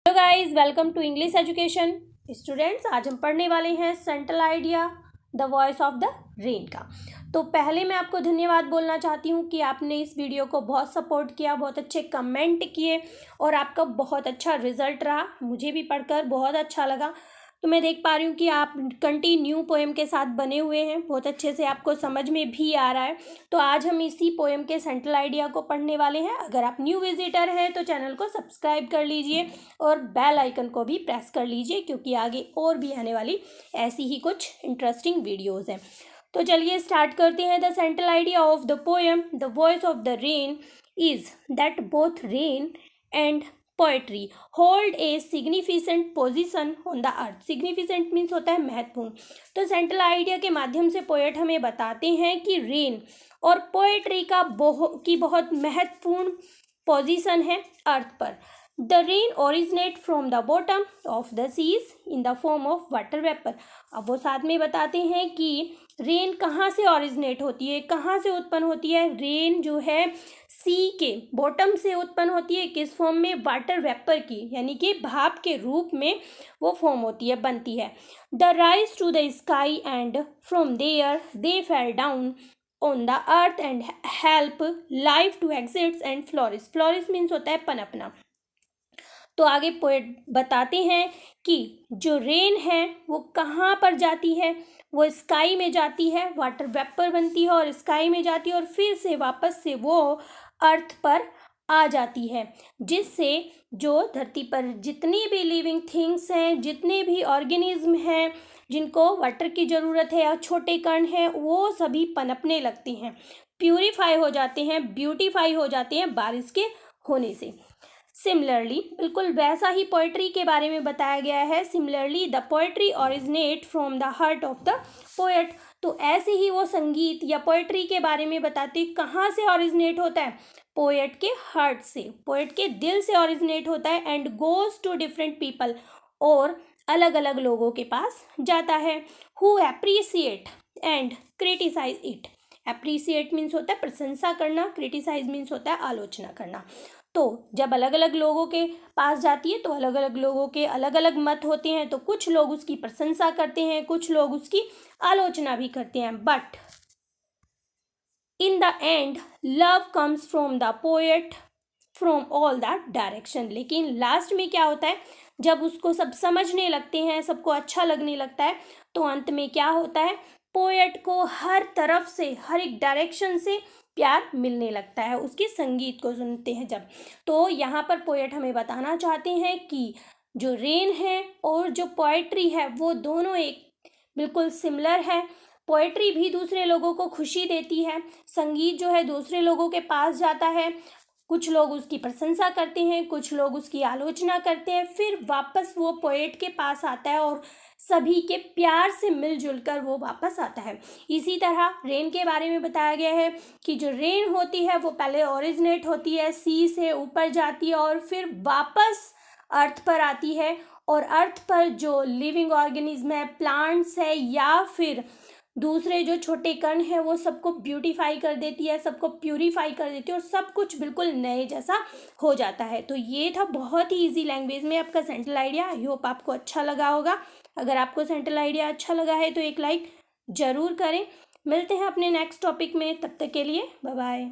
Hello guys, welcome to English education. Students, आज हम पढ़ने वाले हैं central idea the voice of the rain का। तो पहले मैं आपको धन्यवाद बोलना चाहती हूँ कि आपने इस वीडियो को बहुत सपोर्ट किया, बहुत अच्छे कमेंट किए और आपका बहुत अच्छा रिजल्ट रहा। मुझे भी पढ़कर बहुत अच्छा लगा। तो मैं देख पा रही हूँ कि आप कंटिन्यू पोएम के साथ बने हुए हैं, बहुत अच्छे से आपको समझ में भी आ रहा है। तो आज हम इसी पोएम के सेंट्रल आइडिया को पढ़ने वाले हैं। अगर आप न्यू विजिटर हैं तो चैनल को सब्सक्राइब कर लीजिए और बेल आइकन को भी प्रेस कर लीजिए, क्योंकि आगे और भी आने वाली ऐसी ही कुछ इंटरेस्टिंग वीडियोज़ हैं। तो चलिए स्टार्ट करते हैं। The central idea of the poem the voice of the rain is that both rain and poetry hold a significant position on the earth. Significant means होता है महत्वपूर्ण। तो सेंट्रल आइडिया के माध्यम से पोएट हमें बताते हैं कि रेन और पोएट्री का बहुत महत्वपूर्ण पोजीशन है अर्थ पर। The rain originate from the bottom of the seas in the form of water vapour. अब वो साथ में बताते हैं कि रेन कहाँ से ओरिजिनेट होती है, कहाँ से उत्पन्न होती है। रेन जो है सी के बॉटम से उत्पन्न होती है। किस फॉर्म में? वाटर वेपर की, यानी कि भाप के रूप में वो फॉर्म होती है, बनती है। The rise to the sky and from there they fell down on the earth and help life to exist and flourish. Flourish means होता है पनपना। तो आगे पोएट बताते हैं कि जो रेन है वो कहाँ पर जाती है, वो स्काई में जाती है, वाटर वेपर बनती है और स्काई में जाती है और फिर से वापस से वो अर्थ पर आ जाती है, जिससे जो धरती पर जितनी भी लिविंग थिंग्स हैं, जितने भी ऑर्गेनिज्म हैं जिनको वाटर की ज़रूरत है या छोटे कण हैं, वो सभी पनपने लगते हैं, प्यूरिफाई हो जाते हैं, ब्यूटीफाई हो जाते हैं बारिश के होने से। सिमिलरली, बिल्कुल वैसा ही पोएट्री के बारे में बताया गया है। Similarly the poetry originate from the heart of the poet. तो ऐसे ही वो संगीत या पोएट्री के बारे में बताते कहाँ से ओरिजिनेट होता है, पोएट के हार्ट से, पोएट के दिल से ओरिजिनेट होता है। And goes to different people, और अलग अलग लोगों के पास जाता है। Who appreciate and criticise it. Appreciate means होता है प्रशंसा करना, क्रिटिसाइज मीन्स होता है आलोचना करना। तो जब अलग अलग लोगों के पास जाती है तो अलग अलग लोगों के अलग अलग मत होते हैं। तो कुछ लोग उसकी प्रशंसा करते हैं, कुछ लोग उसकी आलोचना भी करते हैं। But in the end love comes from the poet from all that direction. लेकिन लास्ट में क्या होता है, जब उसको सब समझने लगते हैं, सबको अच्छा लगने लगता है, तो अंत में क्या होता है, पोएट को हर तरफ से, हर एक डायरेक्शन से प्यार मिलने लगता है उसके संगीत को सुनते हैं जब। तो यहाँ पर पोएट हमें बताना चाहते हैं कि जो रेन है और जो पोएट्री है वो दोनों एक बिल्कुल सिमिलर है। पोएट्री भी दूसरे लोगों को खुशी देती है, संगीत जो है दूसरे लोगों के पास जाता है, कुछ लोग उसकी प्रशंसा करते हैं, कुछ लोग उसकी आलोचना करते हैं, फिर वापस वो पोएट के पास आता है और सभी के प्यार से मिलजुल कर वो वापस आता है। इसी तरह रेन के बारे में बताया गया है कि जो रेन होती है वो पहले ओरिजिनेट होती है, सी से ऊपर जाती है और फिर वापस अर्थ पर आती है, और अर्थ पर जो लिविंग ऑर्गेनिज्म है, प्लांट्स है या फिर दूसरे जो छोटे कण हैं, वो सबको ब्यूटीफाई कर देती है, सबको प्यूरीफाई कर देती है और सब कुछ बिल्कुल नए जैसा हो जाता है। तो ये था बहुत ही इजी लैंग्वेज में आपका सेंट्रल आइडिया। आई होप आपको अच्छा लगा होगा। अगर आपको सेंट्रल आइडिया अच्छा लगा है तो एक लाइक ज़रूर करें। मिलते हैं अपने नेक्स्ट टॉपिक में, तब तक के लिए बाय बाय।